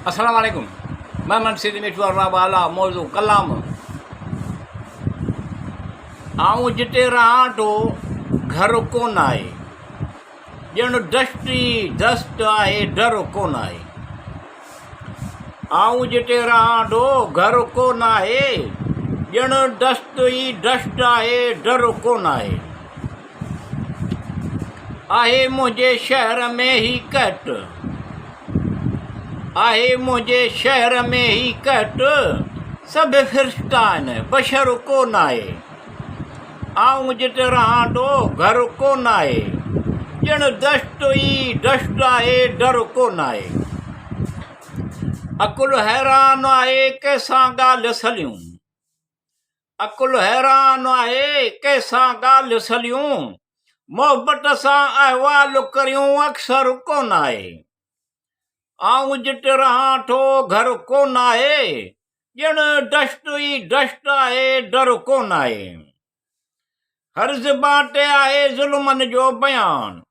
अस्सलाम वालेकुम। मैं मनसीद मिठुआ वाला मौजू कलाम आऊं जिते रहां तो घर कोन आहे, ॼण दस्ती दस्त आहे डर कोन आहे। आऊं जिते रहां तो घर कोन आहे, ॼण दस्त ई दस्त आहे डर कोन आहे। आहे मुंहिंजे शहर में ही कट, आहे मुंहिंजे शहर में ही कट, सभु फ़िरिश्ता आहिनि बशर कोन आहे। आऊं जिते रहां तो घर कोन आहे, ॼण दस्त ई दस्त आहे डर कोन आहे। अकुल हैरान आहे कंहिंसां ॻाल्हि सलियूं, अकुल हैरान आहे कंहिंसां ॻाल्हि सलियूं, मोहबत सां अहवाल करियूं अक्सर कोन आहे। आऊं जिते रहां तो घर कोन आहे, ॼण दस्त ई दस्त आहे डर कोन आहे। हर ज़बान ते आहे ज़ुल्मनि जो बयान,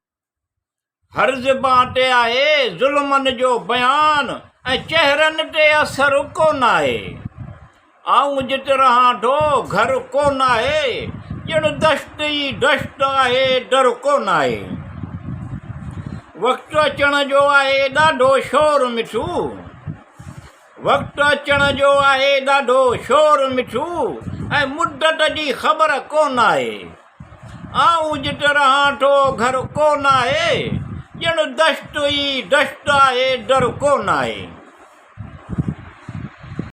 हर ज़बान ते आहे ज़ुल्मनि जो बयान, ऐं चहिरनि ते असर कोन आहे। आऊं जिते रहां तो घर कोन आहे, ॼण दस्त ई दस्त आहे डर कोन आहे। वक़्तु अचण जो आहे ॾाढो शोर मिठू, वक़्तु अचण जो आहे ॾाढो शोर मिठू, ऐं मुद्दत जी ख़बर कोन आहे। आऊं जिते रहां तो घर कोन आहे, ॼण दस्त ई दस्त आहे डर कोन आहे।